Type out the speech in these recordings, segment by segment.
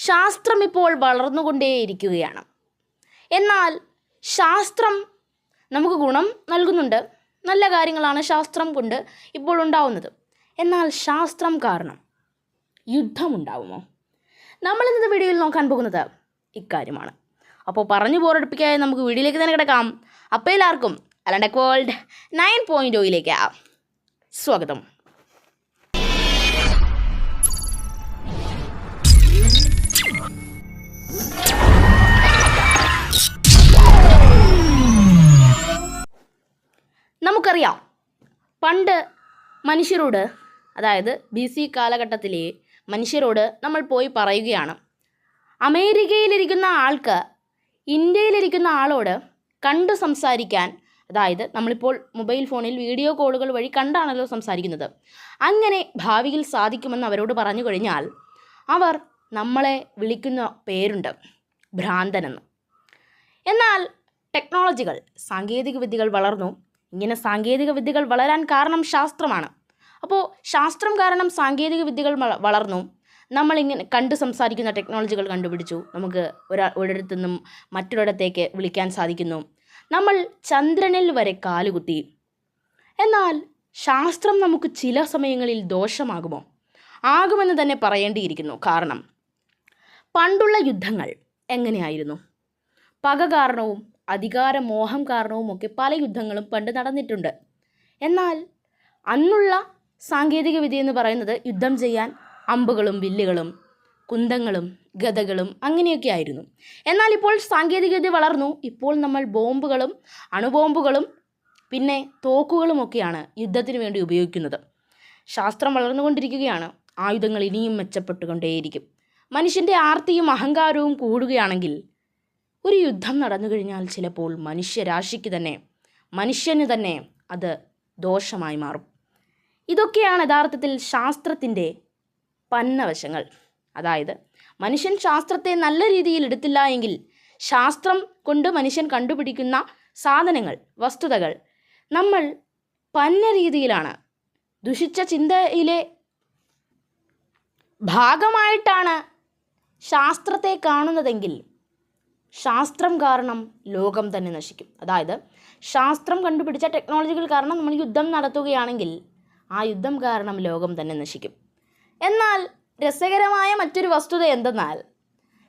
ശാസ്ത്രം ഇപ്പോൾ വളർന്നുകൊണ്ടേയിരിക്കുകയാണ്. എന്നാൽ ശാസ്ത്രം നമുക്ക് ഗുണം നൽകുന്നുണ്ട്. നല്ല കാര്യങ്ങളാണ് ശാസ്ത്രം കൊണ്ട് ഇപ്പോൾ ഉണ്ടാവുന്നത്. എന്നാൽ ശാസ്ത്രം കാരണം യുദ്ധമുണ്ടാവുമോ? നമ്മളിന്നത്തെ വീഡിയോയിൽ നോക്കാൻ പോകുന്നത് ഇക്കാര്യമാണ്. അപ്പോൾ പറഞ്ഞു ബോറടിപ്പിക്കാതെ നമുക്ക് വീഡിയോയിലേക്ക് തന്നെ കിടക്കാം. അപ്പോൾ എല്ലാവർക്കും അലണ്ടക് വേൾഡ് 9.0 സ്വാഗതം. നമുക്കറിയാം, പണ്ട് മനുഷ്യരോട്, അതായത് BC കാലഘട്ടത്തിലെ മനുഷ്യരോട് നമ്മൾ പോയി പറയുകയാണ്, അമേരിക്കയിലിരിക്കുന്ന ആൾക്ക് ഇന്ത്യയിലിരിക്കുന്ന ആളോട് കണ്ട് സംസാരിക്കാൻ, അതായത് നമ്മളിപ്പോൾ മൊബൈൽ ഫോണിൽ വീഡിയോ കോളുകൾ വഴി കണ്ടാണല്ലോ സംസാരിക്കുന്നത്, അങ്ങനെ ഭാവിയിൽ സാധിക്കുമെന്ന് അവരോട് പറഞ്ഞു കഴിഞ്ഞാൽ അവർ നമ്മളെ വിളിക്കുന്ന പേരുണ്ട്, ഭ്രാന്തനെന്ന്. എന്നാൽ ടെക്നോളജികൾ, സാങ്കേതിക വിദ്യകൾ വളർന്നു. ഇങ്ങനെ സാങ്കേതിക വിദ്യകൾ വളരാൻ കാരണം ശാസ്ത്രമാണ്. അപ്പോൾ ശാസ്ത്രം കാരണം സാങ്കേതിക വിദ്യകൾ വളർന്നു. നമ്മളിങ്ങനെ കണ്ട് സംസാരിക്കുന്ന ടെക്നോളജികൾ കണ്ടുപിടിച്ചു. നമുക്ക് ഒരിടത്തു നിന്നും മറ്റൊരിടത്തേക്ക് വിളിക്കാൻ സാധിക്കുന്നു. നമ്മൾ ചന്ദ്രനിൽ വരെ കാലുകുത്തി. എന്നാൽ ശാസ്ത്രം നമുക്ക് ചില സമയങ്ങളിൽ ദോഷമാകുമോ? ആകുമെന്ന് തന്നെ പറയേണ്ടിയിരിക്കുന്നു. കാരണം പണ്ടുള്ള യുദ്ധങ്ങൾ എങ്ങനെയായിരുന്നു? പക കാരണവും അധികാരമോഹം കാരണവും ഒക്കെ പല യുദ്ധങ്ങളും പണ്ട് നടന്നിട്ടുണ്ട്. എന്നാൽ അന്നുള്ള സാങ്കേതിക വിദ്യ എന്ന് പറയുന്നത് യുദ്ധം ചെയ്യാൻ അമ്പുകളും വില്ലുകളും കുന്തങ്ങളും ഗദകളും അങ്ങനെയൊക്കെ ആയിരുന്നു. എന്നാൽ ഇപ്പോൾ സാങ്കേതികവിദ്യ വളർന്നു. ഇപ്പോൾ നമ്മൾ ബോംബുകളും അണുബോംബുകളും പിന്നെ തോക്കുകളുമൊക്കെയാണ് യുദ്ധത്തിന് വേണ്ടി ഉപയോഗിക്കുന്നത്. ശാസ്ത്രം വളർന്നുകൊണ്ടിരിക്കുകയാണ്. ആയുധങ്ങൾ ഇനിയും മെച്ചപ്പെട്ടുകൊണ്ടേയിരിക്കും. മനുഷ്യൻ്റെ ആർത്തിയും അഹങ്കാരവും കൂടുകയാണെങ്കിൽ ഒരു യുദ്ധം നടന്നു കഴിഞ്ഞാൽ ചിലപ്പോൾ മനുഷ്യന് തന്നെ അത് ദോഷമായി മാറും. ഇതൊക്കെയാണ് യഥാർത്ഥത്തിൽ ശാസ്ത്രത്തിൻ്റെ പന്നവശങ്ങൾ. അതായത് മനുഷ്യൻ ശാസ്ത്രത്തെ നല്ല രീതിയിൽ എടുത്തില്ല എങ്കിൽ, ശാസ്ത്രം കൊണ്ട് മനുഷ്യൻ കണ്ടുപിടിക്കുന്ന സാധനങ്ങൾ, വസ്തുതകൾ നമ്മൾ പന്ന രീതിയിലാണ്, ദുഷിച്ച ചിന്തയിലെ ഭാഗമായിട്ടാണ് ശാസ്ത്രത്തെ കാണുന്നതെങ്കിൽ ശാസ്ത്രം കാരണം ലോകം തന്നെ നശിക്കും. അതായത് ശാസ്ത്രം കണ്ടുപിടിച്ച ടെക്നോളജികൾ കാരണം നമ്മൾ യുദ്ധം നടത്തുകയാണെങ്കിൽ ആ യുദ്ധം കാരണം ലോകം തന്നെ നശിക്കും. എന്നാൽ രസകരമായ മറ്റൊരു വസ്തുത എന്തെന്നാൽ,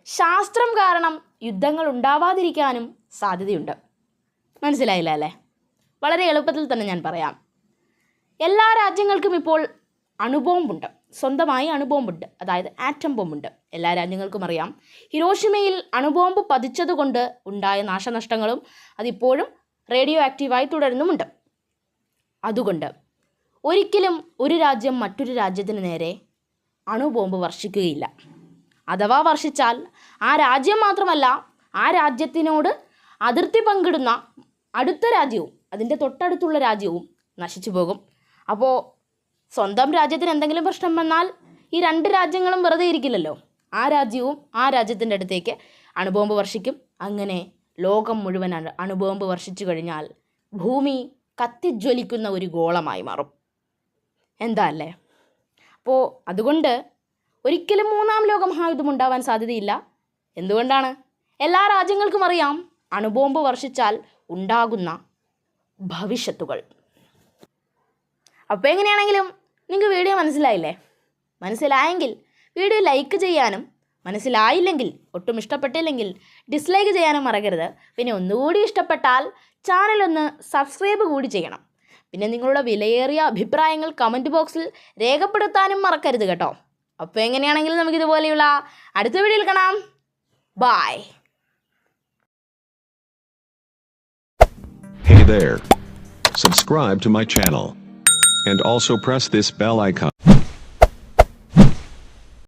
ശാസ്ത്രം കാരണം യുദ്ധങ്ങൾ ഉണ്ടാവാതിരിക്കാനും സാധ്യതയുണ്ട്. മനസ്സിലായില്ല അല്ലേ? വളരെ എളുപ്പത്തിൽ തന്നെ ഞാൻ പറയാം. എല്ലാ രാജ്യങ്ങൾക്കും ഇപ്പോൾ അണുബോംബുണ്ട്, സ്വന്തമായി അണുബോംബുണ്ട്, അതായത് ആറ്റം ബോംബുണ്ട്. എല്ലാ രാജ്യങ്ങൾക്കും അറിയാം, ഹിരോഷിമയിൽ അണുബോംബ് പതിച്ചതുകൊണ്ട് ഉണ്ടായ നാശനഷ്ടങ്ങളും അതിപ്പോഴും റേഡിയോ ആക്റ്റീവായി തുടരുന്നുമുണ്ട്. അതുകൊണ്ട് ഒരിക്കലും ഒരു രാജ്യം മറ്റൊരു രാജ്യത്തിന് നേരെ അണുബോംബ് വർഷിക്കുകയില്ല. അഥവാ വർഷിച്ചാൽ ആ രാജ്യം മാത്രമല്ല, ആ രാജ്യത്തിനോട് അതിർത്തി പങ്കിടുന്ന അടുത്ത രാജ്യവും അതിൻ്റെ തൊട്ടടുത്തുള്ള രാജ്യവും നശിച്ചു പോകും. അപ്പോൾ സ്വന്തം രാജ്യത്തിന് എന്തെങ്കിലും പ്രശ്നം വന്നാൽ ഈ രണ്ട് രാജ്യങ്ങളും വെറുതെ ഇരിക്കില്ലല്ലോ. ആ രാജ്യവും ആ രാജ്യത്തിൻ്റെ അടുത്തേക്ക് അണുബോംബ് വർഷിക്കും. അങ്ങനെ ലോകം മുഴുവൻ അണുബോംബ് വർഷിച്ചു കഴിഞ്ഞാൽ ഭൂമി കത്തിജ്വലിക്കുന്ന ഒരു ഗോളമായി മാറും. എന്താ അല്ലേ? അപ്പോൾ അതുകൊണ്ട് ഒരിക്കലും മൂന്നാം ലോക മഹായുദ്ധം ഉണ്ടാവാൻ സാധ്യതയില്ല. എന്തുകൊണ്ടാണ്? എല്ലാ രാജ്യങ്ങൾക്കും അറിയാം അണുബോംബ് വർഷിച്ചാൽ ഉണ്ടാകുന്ന ഭവിഷ്യത്തുകൾ. അപ്പോൾ എങ്ങനെയാണെങ്കിലും നിങ്ങൾക്ക് വീഡിയോ മനസ്സിലായില്ലേ? മനസ്സിലായെങ്കിൽ വീഡിയോ ലൈക്ക് ചെയ്യാനും, മനസ്സിലായില്ലെങ്കിൽ, ഒട്ടും ഇഷ്ടപ്പെട്ടില്ലെങ്കിൽ ഡിസ്ലൈക്ക് ചെയ്യാനും മറക്കരുത്. പിന്നെ ഒന്നുകൂടി ഇഷ്ടപ്പെട്ടാൽ ചാനലൊന്ന് സബ്സ്ക്രൈബ് കൂടി ചെയ്യണം. പിന്നെ നിങ്ങളുടെ വിലയേറിയ അഭിപ്രായങ്ങൾ കമൻറ്റ് ബോക്സിൽ രേഖപ്പെടുത്താനും മറക്കരുത് കേട്ടോ. അപ്പോൾ എങ്ങനെയാണെങ്കിലും നമുക്കിതുപോലെയുള്ള അടുത്ത വീഡിയോയിൽ കാണാം. By. Hey there. Subscribe to my channel. And also press this bell icon.